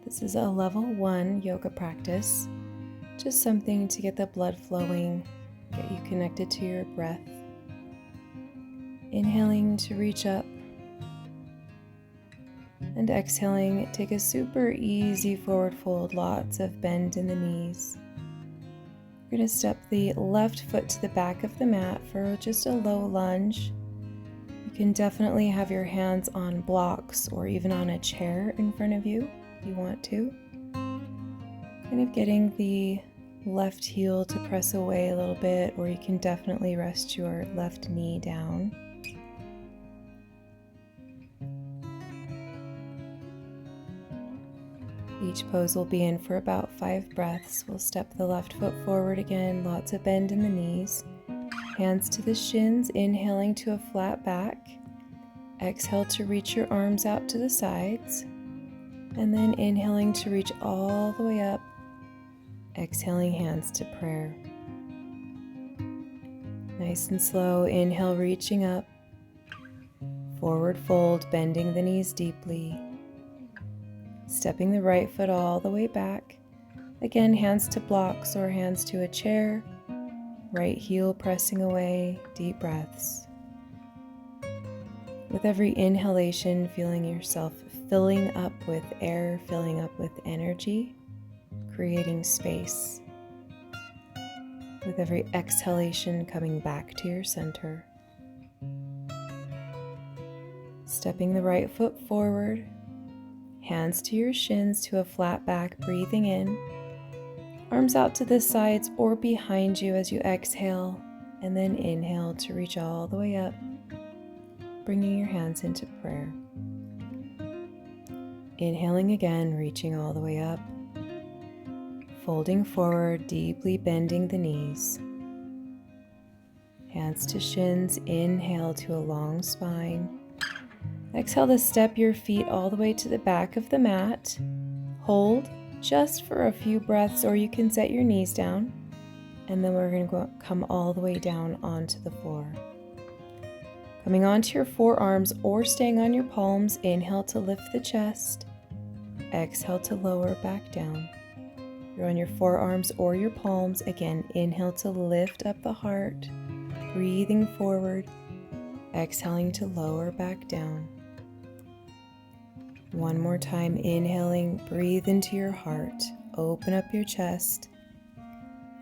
This is a level 1 yoga practice, just something to get the blood flowing, get you connected to your breath. Inhaling to reach up and exhaling, take a super easy forward fold, lots of bend in the knees. We're going to step the left foot to the back of the mat for just a low lunge. You can definitely have your hands on blocks or even on a chair in front of you if you want to. Kind of getting the left heel to press away a little bit, or you can definitely rest your left knee down. Each pose will be in for about 5 breaths. We'll step the left foot forward again, lots of bend in the knees. Hands to the shins, inhaling to a flat back. Exhale to reach your arms out to the sides. And then inhaling to reach all the way up. Exhaling, hands to prayer. Nice and slow, inhale, reaching up. Forward fold, bending the knees deeply. Stepping the right foot all the way back. Again, hands to blocks or hands to a chair. Right heel pressing away, deep breaths. With every inhalation, feeling yourself filling up with air, filling up with energy, creating space. With every exhalation, coming back to your center. Stepping the right foot forward. Hands to your shins to a flat back, breathing in. Arms out to the sides or behind you as you exhale, and then inhale to reach all the way up, bringing your hands into prayer. Inhaling again, reaching all the way up. Folding forward, deeply bending the knees. Hands to shins, inhale to a long spine. Exhale to step your feet all the way to the back of the mat. Hold just for a few breaths, or you can set your knees down. And then we're going to come all the way down onto the floor. Coming onto your forearms or staying on your palms, inhale to lift the chest. Exhale to lower back down. You're on your forearms or your palms. Again, inhale to lift up the heart, breathing forward. Exhaling to lower back down. One more time, inhaling, breathe into your heart, open up your chest.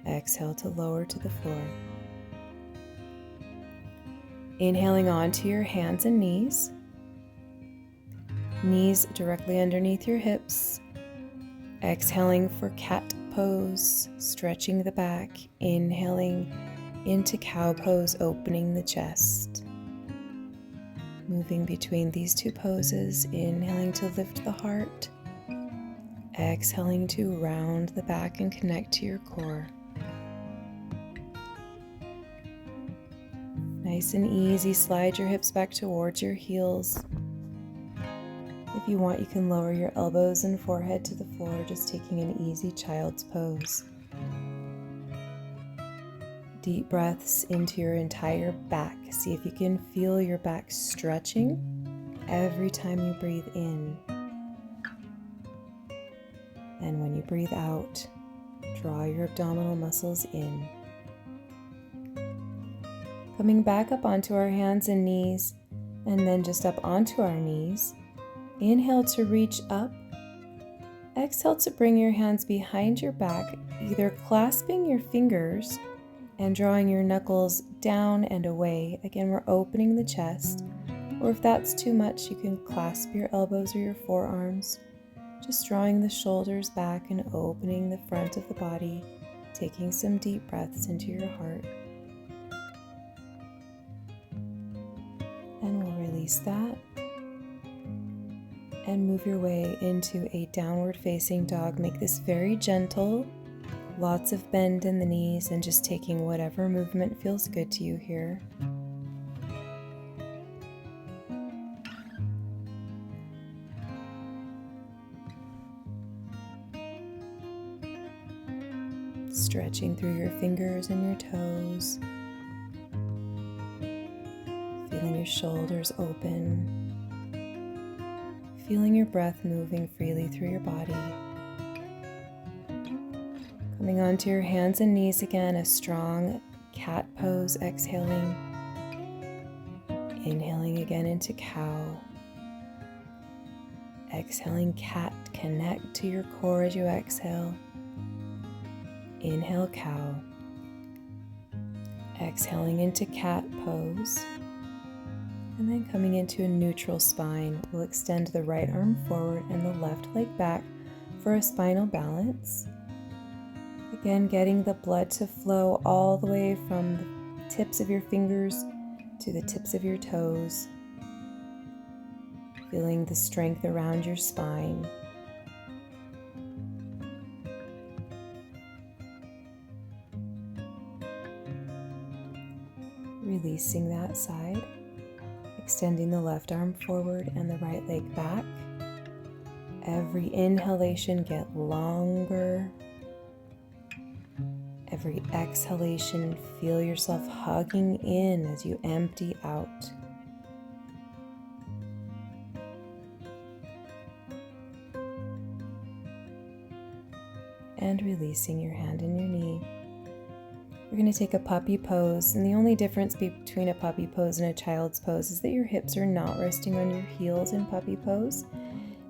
Exhale to lower to the floor. Inhaling onto your hands and knees. Knees directly underneath your hips. Exhaling for cat pose, stretching the back. Inhaling into cow pose, opening the chest. Moving between these two poses, inhaling to lift the heart, exhaling to round the back and connect to your core. Nice and easy, slide your hips back towards your heels. If you want, you can lower your elbows and forehead to the floor, just taking an easy child's pose. Deep breaths into your entire back. See if you can feel your back stretching every time you breathe in. And when you breathe out, draw your abdominal muscles in. Coming back up onto our hands and knees, and then just up onto our knees. Inhale to reach up. Exhale to bring your hands behind your back, either clasping your fingers and drawing your knuckles down and away. Again, we're opening the chest. Or if that's too much, you can clasp your elbows or your forearms. Just drawing the shoulders back and opening the front of the body, taking some deep breaths into your heart. And we'll release that. And move your way into a downward facing dog. Make this very gentle. Lots of bend in the knees and just taking whatever movement feels good to you here. Stretching through your fingers and your toes. Feeling your shoulders open. feeling your breath moving freely through your body. Coming onto your hands and knees again, a strong cat pose, exhaling. Inhaling again into cow. Exhaling cat, connect to your core as you exhale. Inhale cow. Exhaling into cat pose. And then coming into a neutral spine, we'll extend the right arm forward and the left leg back for a spinal balance. Again, getting the blood to flow all the way from the tips of your fingers to the tips of your toes. Feeling the strength around your spine. Releasing that side. Extending the left arm forward and the right leg back. Every inhalation, get longer. Every exhalation, feel yourself hugging in as you empty out. And releasing your hand and your knee. We're going to take a puppy pose, and the only difference between a puppy pose and a child's pose is that your hips are not resting on your heels in puppy pose,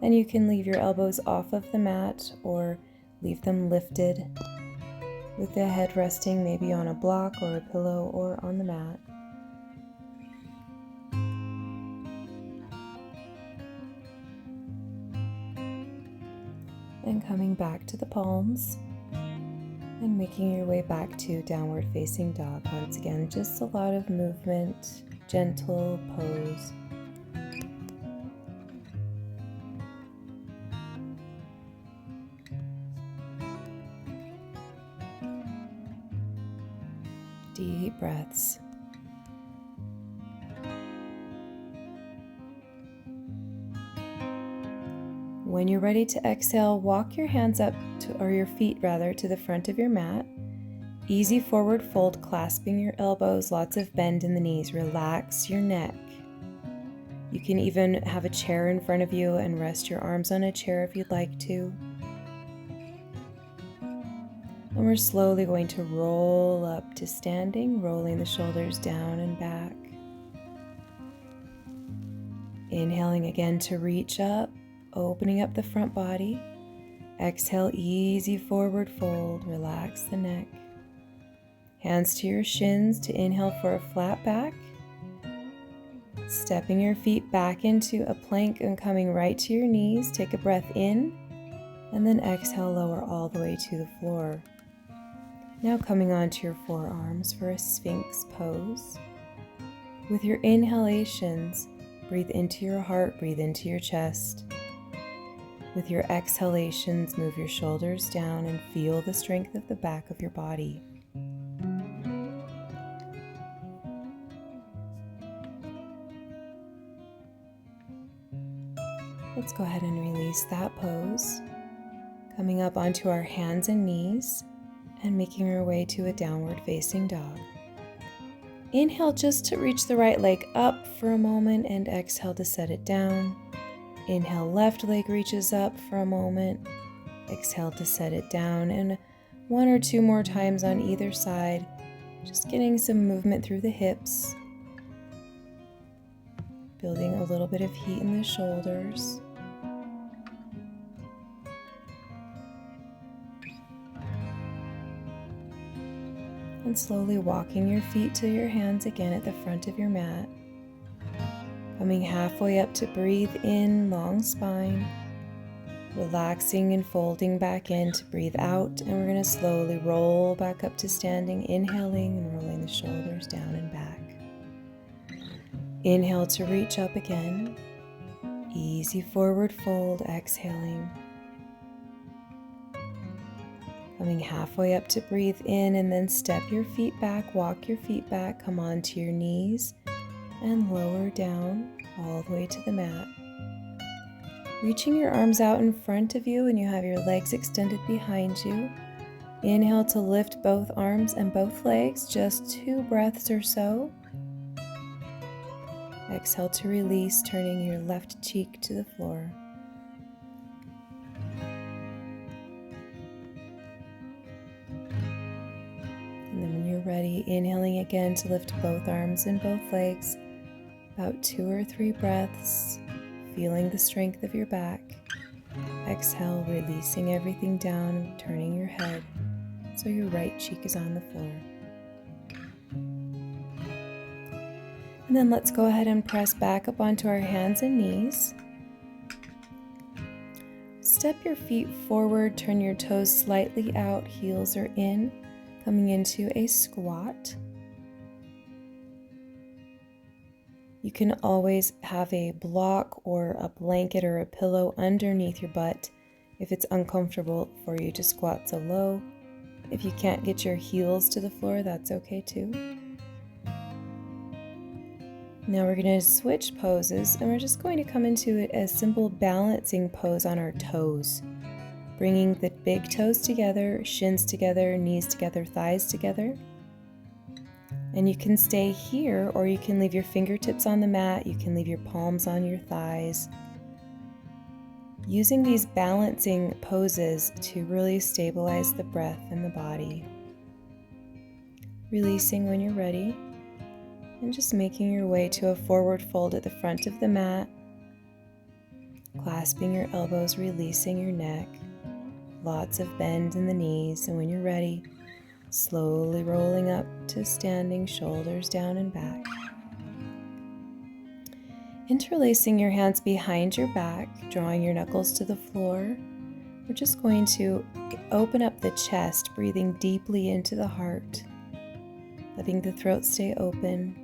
and you can leave your elbows off of the mat or leave them lifted with the head resting maybe on a block or a pillow or on the mat. And coming back to the palms. And making your way back to downward facing dog. Once again, just a lot of movement, gentle pose. Deep breaths. When you're ready to exhale, walk your hands up or your feet rather, to the front of your mat. Easy forward fold, clasping your elbows, lots of bend in the knees. Relax your neck. You can even have a chair in front of you and rest your arms on a chair if you'd like to. And we're slowly going to roll up to standing, rolling the shoulders down and back. Inhaling again to reach up, opening up the front body. Exhale, easy forward fold, relax the neck. Hands to your shins to inhale for a flat back. Stepping your feet back into a plank and coming right to your knees. Take a breath in and then exhale, lower all the way to the floor. Now coming onto your forearms for a Sphinx pose. With your inhalations, breathe into your heart, breathe into your chest. With your exhalations, move your shoulders down and feel the strength of the back of your body. Let's go ahead and release that pose. Coming up onto our hands and knees and making our way to a downward facing dog. Inhale just to reach the right leg up for a moment and exhale to set it down. Inhale, left leg reaches up for a moment. Exhale to set it down, and one or two more times on either side, just getting some movement through the hips, building a little bit of heat in the shoulders. And slowly walking your feet to your hands again at the front of your mat. Coming halfway up to breathe in, long spine. Relaxing and folding back in to breathe out. And we're going to slowly roll back up to standing, inhaling and rolling the shoulders down and back. Inhale to reach up again. Easy forward fold, exhaling. Coming halfway up to breathe in and then step your feet back, walk your feet back, come onto your knees and lower down all the way to the mat. Reaching your arms out in front of you and you have your legs extended behind you. Inhale to lift both arms and both legs, just 2 breaths or so. Exhale to release, turning your left cheek to the floor. And then when you're ready, inhaling again to lift both arms and both legs. About 2 or 3 breaths, feeling the strength of your back. Exhale, releasing everything down, turning your head so your right cheek is on the floor. And then let's go ahead and press back up onto our hands and knees. Step your feet forward, turn your toes slightly out, heels are in, coming into a squat. You can always have a block or a blanket or a pillow underneath your butt if it's uncomfortable for you to squat so low. If you can't get your heels to the floor, that's okay too. Now we're going to switch poses, and we're just going to come into a simple balancing pose on our toes. Bringing the big toes together, shins together, knees together, thighs together. And you can stay here, or you can leave your fingertips on the mat, you can leave your palms on your thighs. Using these balancing poses to really stabilize the breath and the body. Releasing when you're ready, and just making your way to a forward fold at the front of the mat. Clasping your elbows, releasing your neck. Lots of bend in the knees, and when you're ready, slowly rolling up to standing, shoulders down and back. Interlacing your hands behind your back, drawing your knuckles to the floor. We're just going to open up the chest, breathing deeply into the heart, letting the throat stay open.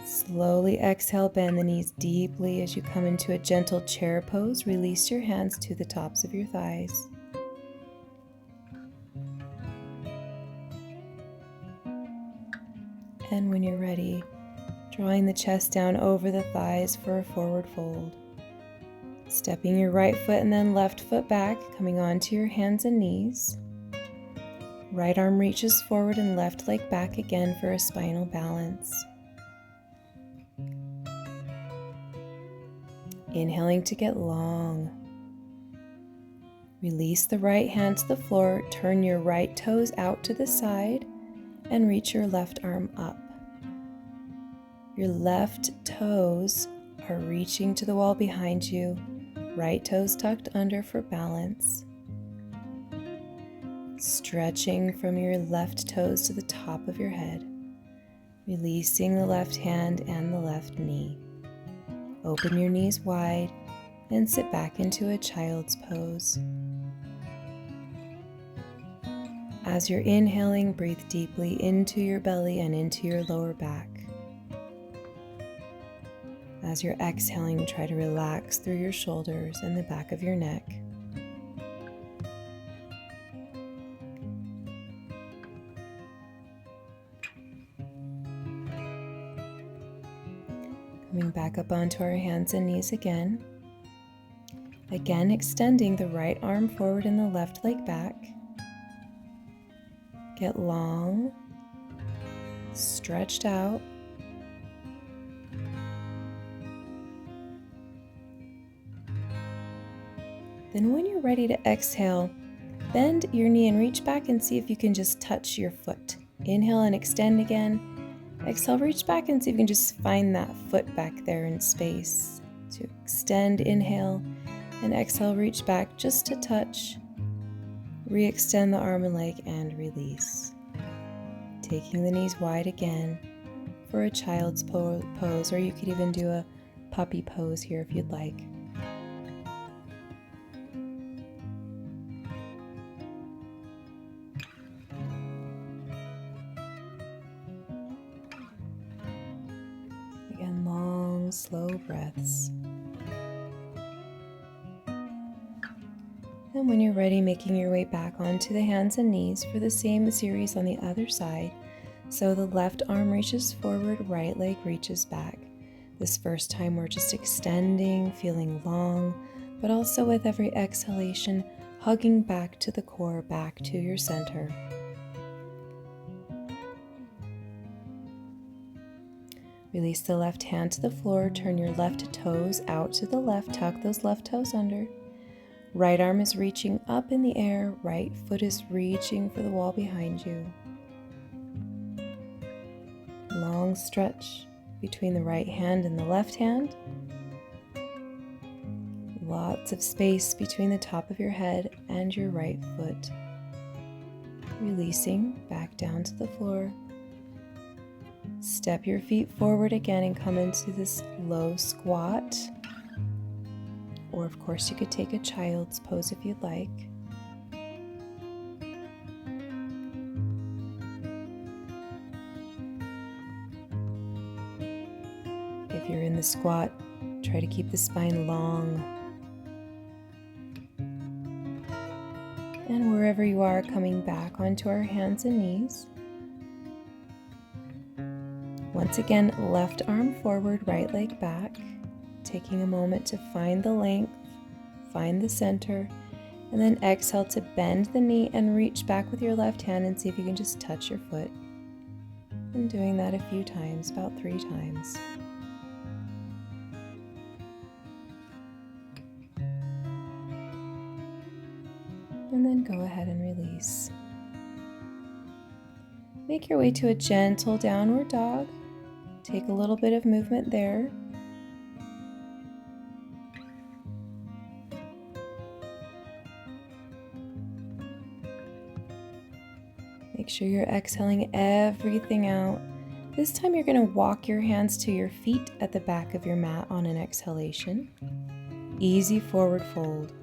Slowly exhale, bend the knees deeply as you come into a gentle chair pose. Release your hands to the tops of your thighs. And when you're ready, drawing the chest down over the thighs for a forward fold. Stepping your right foot and then left foot back, coming onto your hands and knees. Right arm reaches forward and left leg back again for a spinal balance. Inhaling to get long. Release the right hand to the floor, turn your right toes out to the side, and reach your left arm up. Your left toes are reaching to the wall behind you, right toes tucked under for balance. Stretching from your left toes to the top of your head, releasing the left hand and the left knee. Open your knees wide and sit back into a child's pose. As you're inhaling, breathe deeply into your belly and into your lower back. As you're exhaling, try to relax through your shoulders and the back of your neck. Coming back up onto our hands and knees again. Again, extending the right arm forward and the left leg back. Get long, stretched out. Then when you're ready to exhale, bend your knee and reach back and see if you can just touch your foot. Inhale and extend again. Exhale, reach back and see if you can just find that foot back there in space. So extend, inhale, and exhale, reach back just to touch. Re-extend the arm and leg and release. Taking the knees wide again for a child's pose, or you could even do a puppy pose here if you'd like. Again, long, slow breaths. And when you're ready, making your way back onto the hands and knees for the same series on the other side. So the left arm reaches forward, right leg reaches back. This first time we're just extending, feeling long, but also with every exhalation, hugging back to the core, back to your center. Release the left hand to the floor, turn your left toes out to the left, tuck those left toes under. Right arm is reaching up in the air, right foot is reaching for the wall behind you. Long stretch between the right hand and the left hand. Lots of space between the top of your head and your right foot. Releasing back down to the floor. Step your feet forward again and come into this low squat. Or of course you could take a child's pose if you'd like. If you're in the squat, try to keep the spine long. And wherever you are, coming back onto our hands and knees. Once again, left arm forward, right leg back. Taking a moment to find the length, find the center, and then exhale to bend the knee and reach back with your left hand and see if you can just touch your foot. And doing that a few times, about 3 times. And then go ahead and release. Make your way to a gentle downward dog. Take a little bit of movement there. Make sure you're exhaling everything out. This time you're going to walk your hands to your feet at the back of your mat on an exhalation. Easy forward fold.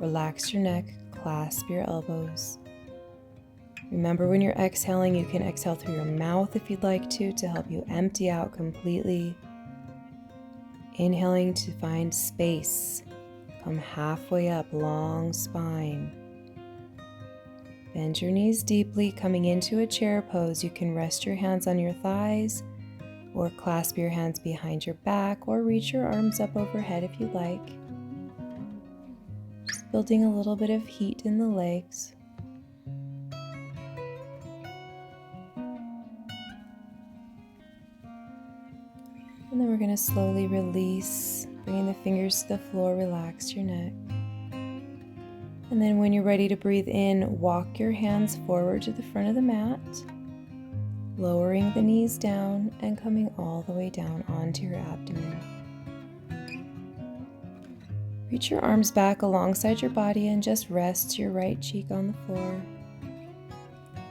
Relax your neck, clasp your elbows. Remember, when you're exhaling, you can exhale through your mouth if you'd like to help you empty out completely. Inhaling to find space. Come halfway up, long spine. Bend your knees deeply, coming into a chair pose. You can rest your hands on your thighs, or clasp your hands behind your back, or reach your arms up overhead if you'd like. Just building a little bit of heat in the legs. And then we're going to slowly release, bringing the fingers to the floor, relax your neck. And then when you're ready to breathe in, walk your hands forward to the front of the mat, lowering the knees down and coming all the way down onto your abdomen. Reach your arms back alongside your body and just rest your right cheek on the floor.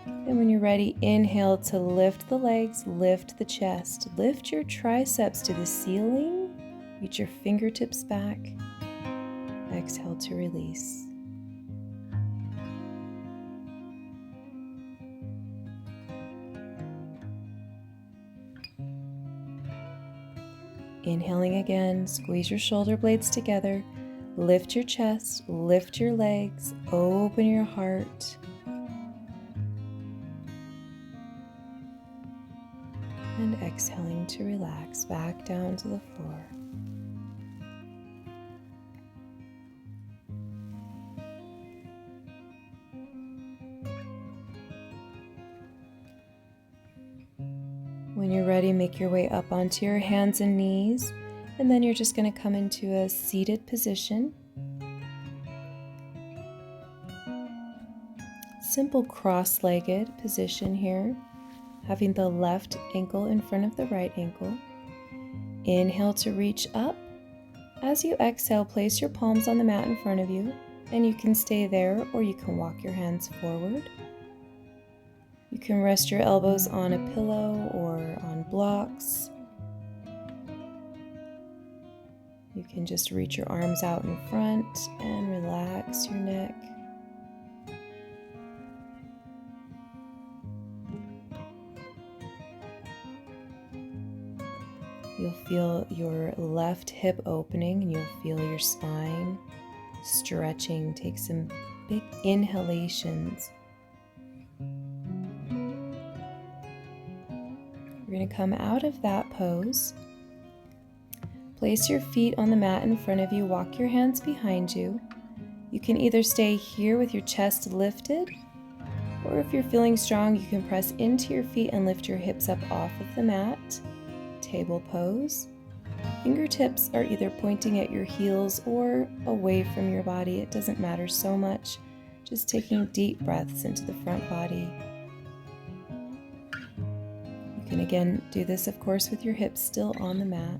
And when you're ready, inhale to lift the legs, lift the chest, lift your triceps to the ceiling, reach your fingertips back, exhale to release. Inhaling again, squeeze your shoulder blades together, lift your chest, lift your legs, open your heart. And exhaling to relax back down to the floor. When you're ready, make your way up onto your hands and knees, and then you're just going to come into a seated position. Simple cross-legged position here, having the left ankle in front of the right ankle. Inhale to reach up. As you exhale, place your palms on the mat in front of you, and you can stay there or you can walk your hands forward. You can rest your elbows on a pillow or on blocks. You can just reach your arms out in front and relax your neck. You'll feel your left hip opening and you'll feel your spine stretching. Take some big inhalations. We're going to come out of that pose. Place your feet on the mat in front of you. Walk your hands behind you. You can either stay here with your chest lifted, or if you're feeling strong, you can press into your feet and lift your hips up off of the mat. Table pose. Fingertips are either pointing at your heels or away from your body. It doesn't matter so much. Just taking deep breaths into the front body. You can again do this, of course, with your hips still on the mat.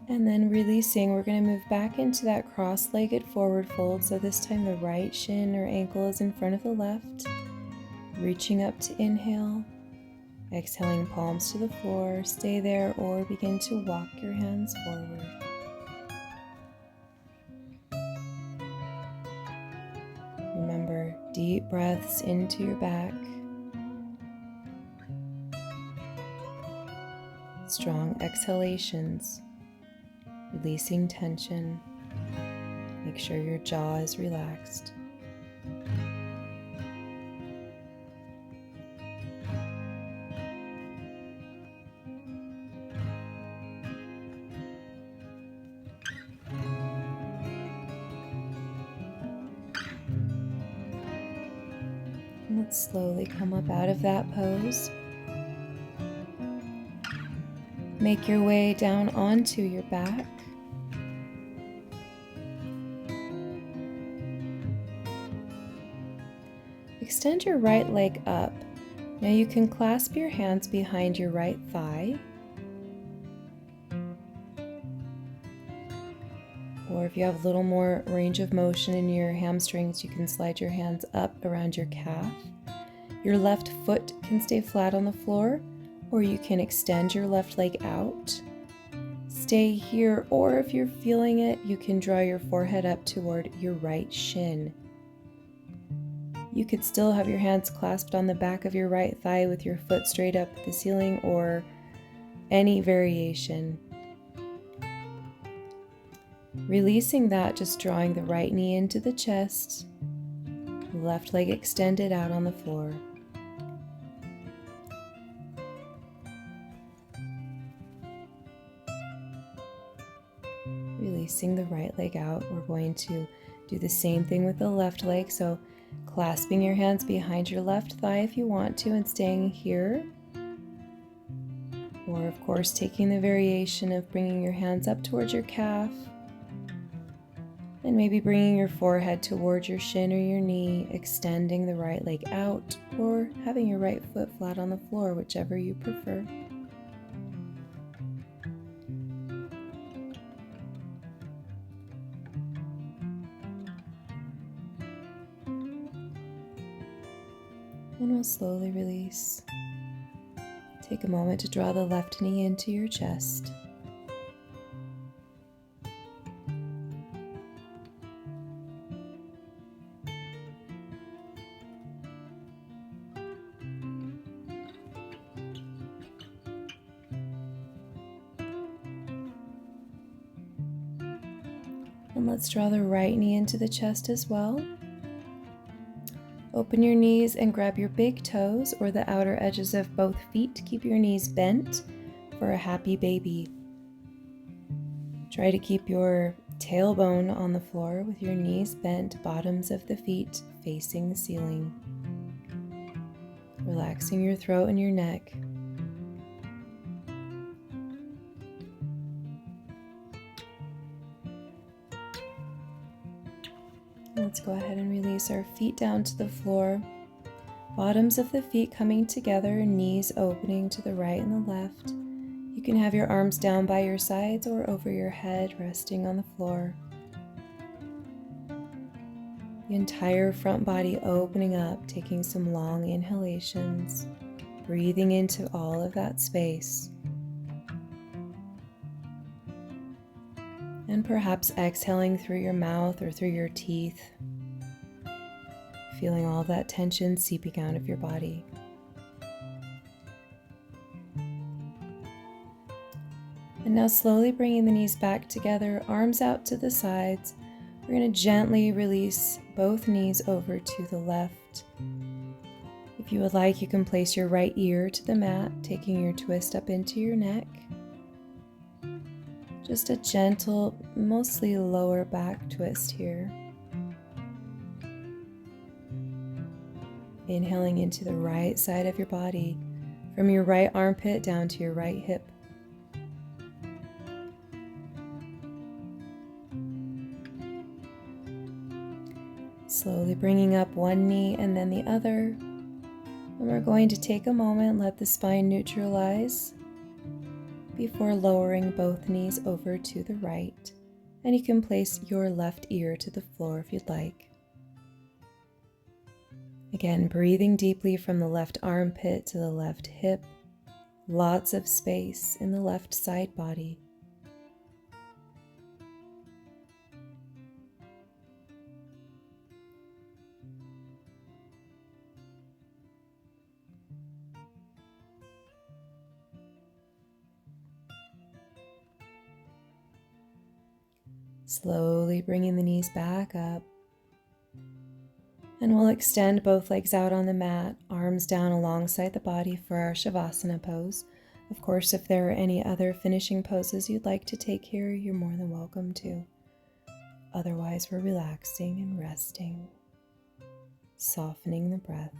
And then releasing, we're going to move back into that cross-legged forward fold. So this time the right shin or ankle is in front of the left. Reaching up to inhale. Exhaling, palms to the floor. Stay there or begin to walk your hands forward. Remember, deep breaths into your back. Strong exhalations, releasing tension. Make sure your jaw is relaxed. Let's slowly come up out of that pose. Make your way down onto your back. Extend your right leg up. Now you can clasp your hands behind your right thigh. Or if you have a little more range of motion in your hamstrings, you can slide your hands up around your calf. Your left foot can stay flat on the floor, or you can extend your left leg out. Stay here, or if you're feeling it, you can draw your forehead up toward your right shin. You could still have your hands clasped on the back of your right thigh with your foot straight up at the ceiling, or any variation. Releasing that, just drawing the right knee into the chest, left leg extended out on the floor. Releasing the right leg out, we're going to do the same thing with the left leg. So clasping your hands behind your left thigh if you want to and staying here. Or of course taking the variation of bringing your hands up towards your calf and maybe bringing your forehead towards your shin or your knee, extending the right leg out, or having your right foot flat on the floor, whichever you prefer. And we'll slowly release. Take a moment to draw the left knee into your chest. And let's draw the right knee into the chest as well. Open your knees and grab your big toes or the outer edges of both feet. Keep your knees bent for a happy baby. Try to keep your tailbone on the floor with your knees bent, bottoms of the feet facing the ceiling. Relaxing your throat and your neck. Let's go ahead and release our feet down to the floor. Bottoms of the feet coming together, knees opening to the right and the left. You can have your arms down by your sides or over your head, resting on the floor. The entire front body opening up, taking some long inhalations, breathing into all of that space. And perhaps exhaling through your mouth or through your teeth, feeling all that tension seeping out of your body. And now slowly bringing the knees back together, arms out to the sides. We're going to gently release both knees over to the left. If you would like, you can place your right ear to the mat, taking your twist up into your neck. Just a gentle, mostly lower back twist here. Inhaling into the right side of your body, from your right armpit down to your right hip. Slowly bringing up one knee and then the other. And we're going to take a moment, let the spine neutralize before lowering both knees over to the right. And you can place your left ear to the floor if you'd like. Again, breathing deeply from the left armpit to the left hip. Lots of space in the left side body. Slowly bringing the knees back up. And we'll extend both legs out on the mat, arms down alongside the body for our Shavasana pose. Of course, if there are any other finishing poses you'd like to take here, you're more than welcome to. Otherwise, we're relaxing and resting, softening the breath.